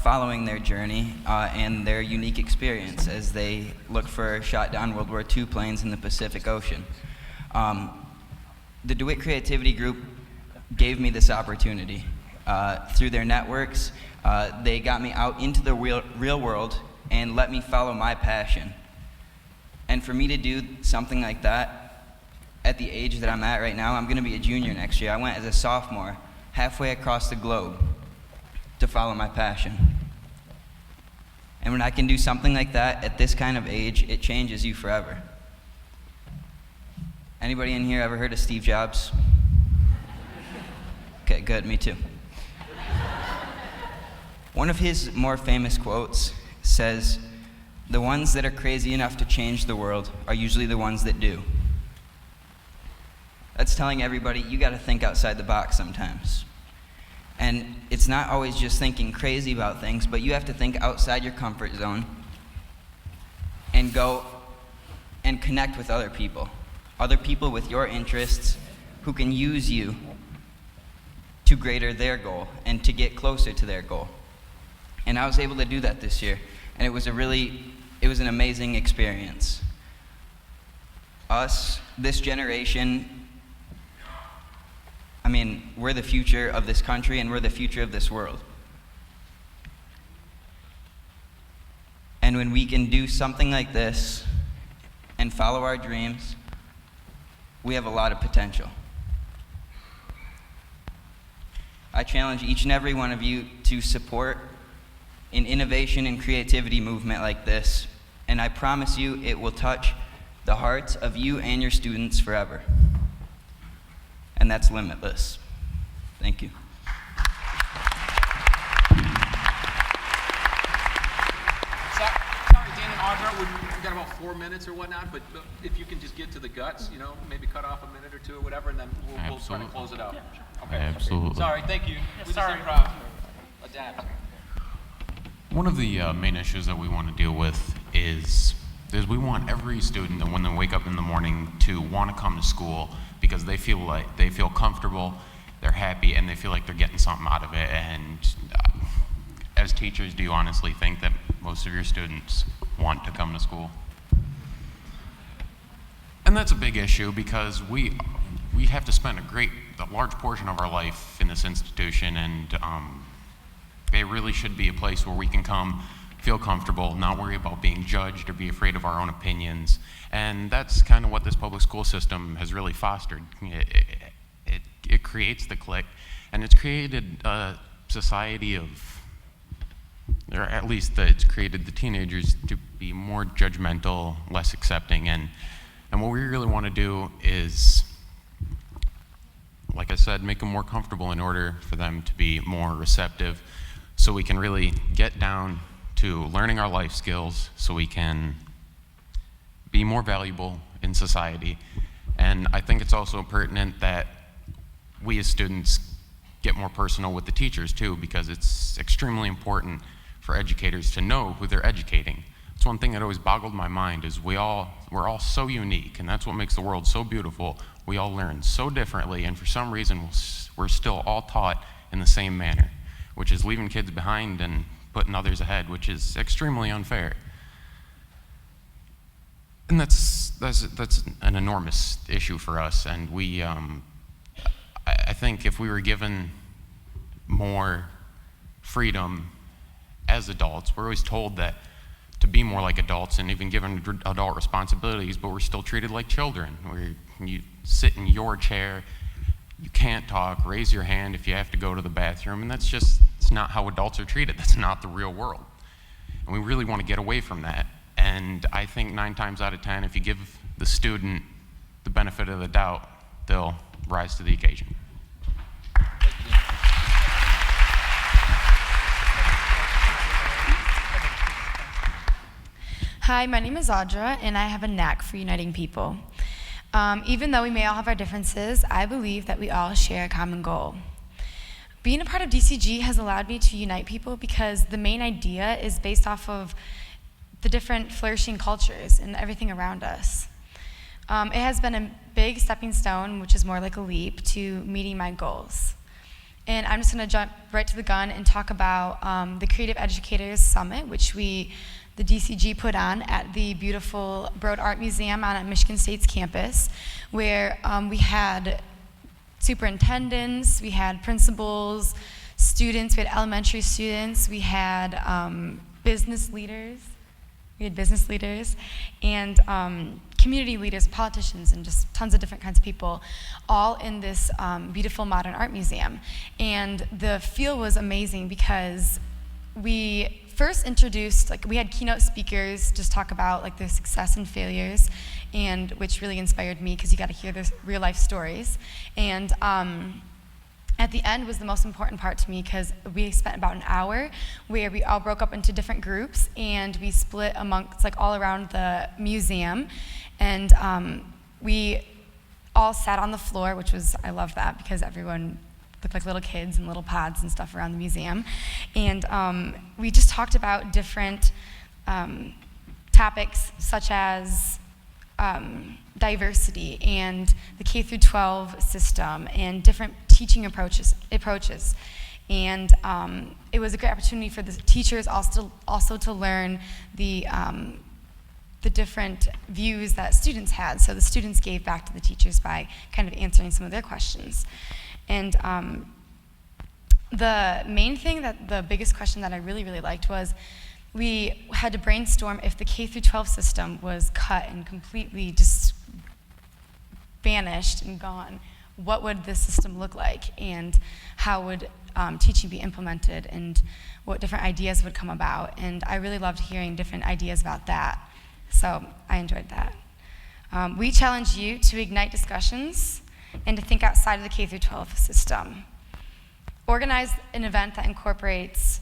[SPEAKER 7] following their journey and their unique experience as they look for shot-down World War II planes in the Pacific Ocean. The DeWitt Creativity Group gave me this opportunity. Through their networks, they got me out into the real world and let me follow my passion. And for me to do something like that at the age that I'm at right now, I'm going to be a junior next year. I went as a sophomore halfway across the globe to follow my passion. And when I can do something like that at this kind of age, it changes you forever. Anybody in here ever heard of Steve Jobs? Okay, good, me too. One of his more famous quotes says, "The ones that are crazy enough to change the world are usually the ones that do." That's telling everybody you got to think outside the box sometimes. And it's not always just thinking crazy about things, but you have to think outside your comfort zone and go and connect with other people with your interests who can use you to greater their goal and to get closer to their goal. And I was able to do that this year, and it was an amazing experience. Us, this generation, we're the future of this country and we're the future of this world. And when we can do something like this and follow our dreams, we have a lot of potential. I challenge each and every one of you to support an innovation and creativity movement like this, and I promise you it will touch the hearts of you and your students forever. And that's limitless. Thank you.
[SPEAKER 3] Sorry, Dan and Audra, we've got about 4 minutes or whatnot, but if you can just get to the guts, maybe cut off a minute or two or whatever, and then we'll try to close it out. Okay.
[SPEAKER 8] Absolutely.
[SPEAKER 3] Sorry, thank you. We just
[SPEAKER 2] sorry.
[SPEAKER 3] improv. Adapt.
[SPEAKER 8] One of the main issues that we want to deal with is is we want every student that when they wake up in the morning to want to come to school because they feel comfortable, they're happy, and they feel like they're getting something out of it. And as teachers, do you honestly think that most of your students want to come to school? And that's a big issue because we have to spend a large portion of our life in this institution, and it really should be a place where we can come, feel comfortable, not worry about being judged or be afraid of our own opinions. And that's kind of what this public school system has really fostered. It creates the clique, and it's created a society of, or at least it's created the teenagers to be more judgmental, less accepting, and what we really want to do is, like I said, make them more comfortable in order for them to be more receptive, so we can really get down to learning our life skills so we can be more valuable in society. And I think it's also pertinent that we as students get more personal with the teachers too, because it's extremely important for educators to know who they're educating. It's one thing that always boggled my mind is we're all so unique, and that's what makes the world so beautiful. We all learn so differently, and for some reason we're still all taught in the same manner, which is leaving kids behind and putting others ahead, which is extremely unfair. And that's an enormous issue for us, and I think if we were given more freedom as adults, we're always told that to be more like adults and even given adult responsibilities, but we're still treated like children. You sit in your chair, you can't talk, raise your hand if you have to go to the bathroom, and it's not how adults are treated. That's not the real world. And we really want to get away from that. And I think 9 times out of 10, if you give the student the benefit of the doubt, they'll rise to the occasion.
[SPEAKER 9] Hi, my name is Audra, and I have a knack for uniting people. Even though we may all have our differences, I believe that we all share a common goal. Being a part of DCG has allowed me to unite people because the main idea is based off of the different flourishing cultures and everything around us. It has been a big stepping stone, which is more like a leap, to meeting my goals. And I'm just going to jump right to the gun and talk about the Creative Educators Summit, which the DCG put on at the beautiful Broad Art Museum on at Michigan State's campus, where we had superintendents, we had principals, students, we had elementary students, we had business leaders, and community leaders, politicians, and just tons of different kinds of people, all in this beautiful modern art museum. And the feel was amazing because we first introduced, we had keynote speakers just talk about their success and failures, and which really inspired me because you got to hear their real life stories. And at the end was the most important part to me because we spent about an hour where we all broke up into different groups and we split amongst all around the museum, and we all sat on the floor, which was, I love that because everyone looked like little kids in little pods and stuff around the museum. And we just talked about different topics such as diversity and the K-12 system and different teaching approaches. And it was a great opportunity for the teachers also to learn the different views that students had. So the students gave back to the teachers by kind of answering some of their questions. And the main thing the biggest question that I really, really liked was we had to brainstorm if the K-12 system was cut and completely just vanished and gone, what would this system look like, and how would teaching be implemented, and what different ideas would come about. And I really loved hearing different ideas about that, so I enjoyed that. We challenge you to ignite discussions and to think outside of the K-12 system. Organize an event that incorporates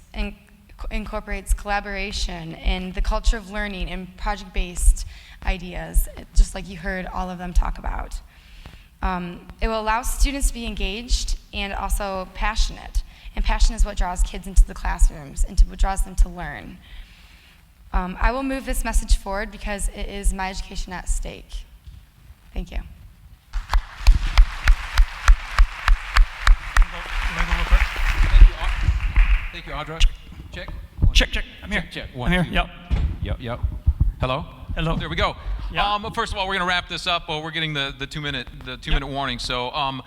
[SPEAKER 9] collaboration and the culture of learning and project-based ideas, just like you heard all of them talk about. It will allow students to be engaged and also passionate. And passion is what draws kids into the classrooms and what draws them to learn. I will move this message forward because it is my education at stake. Thank you.
[SPEAKER 3] Thank you, Audra. Check.
[SPEAKER 2] Check. I'm here.
[SPEAKER 3] Check.
[SPEAKER 2] I'm here. Yep.
[SPEAKER 3] Yep. Hello?
[SPEAKER 2] Hello.
[SPEAKER 3] There we go.
[SPEAKER 2] Yeah.
[SPEAKER 3] First of all, we're going to wrap this up. We're getting the 2-minute warning. So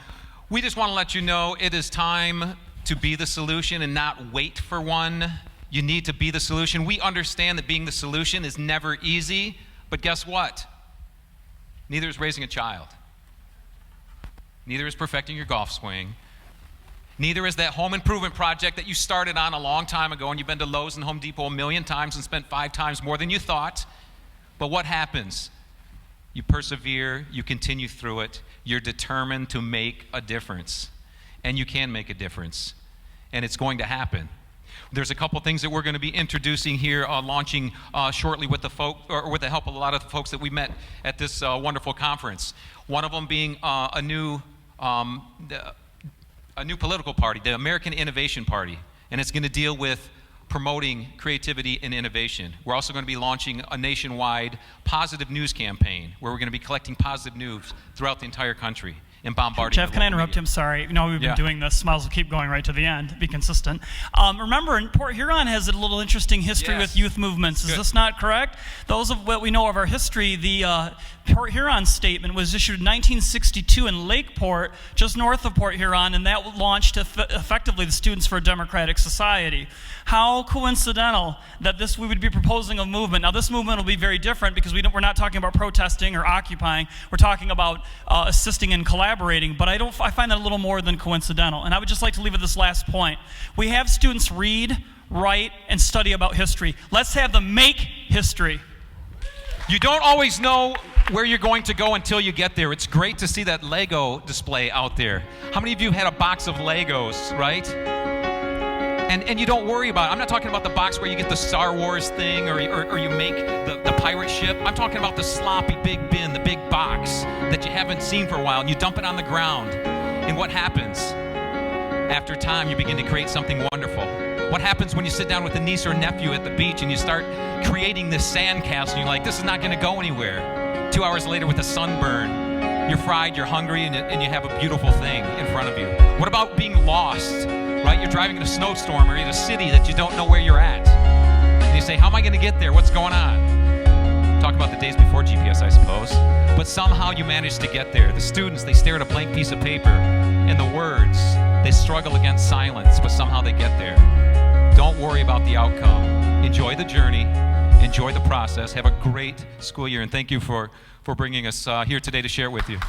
[SPEAKER 3] we just want to let you know it is time to be the solution and not wait for one. You need to be the solution. We understand that being the solution is never easy, but guess what? Neither is raising a child. Neither is perfecting your golf swing. Neither is that home improvement project that you started on a long time ago and you've been to Lowe's and Home Depot a million times and spent 5 times more than you thought. But what happens? You persevere, you continue through it, you're determined to make a difference. And you can make a difference. And it's going to happen. There's a couple things that we're going to be introducing here, launching shortly with the help of a lot of the folks that we met at this wonderful conference. One of them being a new political party, the American Innovation Party, and it's going to deal with promoting creativity and innovation. We're also going to be launching a nationwide positive news campaign where we're going to be collecting positive news throughout the entire country and bombarding.
[SPEAKER 2] Jeff, can I interrupt you? I'm sorry. You know, we've been doing this. Might as well keep going right to the end. Be consistent. Remember, Port Huron has a little interesting history with youth movements. Is this not correct? Those of what we know of our history, the Port Huron statement was issued in 1962 in Lakeport, just north of Port Huron, and that launched effectively the Students for a Democratic Society. How coincidental that we would be proposing a movement. Now, this movement will be very different because we're not talking about protesting or occupying. We're talking about assisting and collaborating, but I find that a little more than coincidental. And I would just like to leave with this last point. We have students read, write, and study about history. Let's have them make history.
[SPEAKER 3] You don't always know where you're going to go until you get there. It's great to see that Lego display out there. How many of you have had a box of Legos, right? And you don't worry about it. I'm not talking about the box where you get the Star Wars thing or you make the pirate ship. I'm talking about the sloppy big bin, the big box that you haven't seen for a while, and you dump it on the ground. And what happens? After time, you begin to create something wonderful. What happens when you sit down with a niece or a nephew at the beach and you start creating this sandcastle? You're like, this is not going to go anywhere. 2 hours later with a sunburn, you're fried, you're hungry, and you have a beautiful thing in front of you. What about being lost? Right? You're driving in a snowstorm or in a city that you don't know where you're at. And you say, how am I going to get there? What's going on? Talk about the days before GPS, I suppose. But somehow you manage to get there. The students, they stare at a blank piece of paper, and the words, they struggle against silence, but somehow they get there. Don't worry about the outcome. Enjoy the journey. Enjoy the process. Have a great school year, and thank you for bringing us here today to share it with you.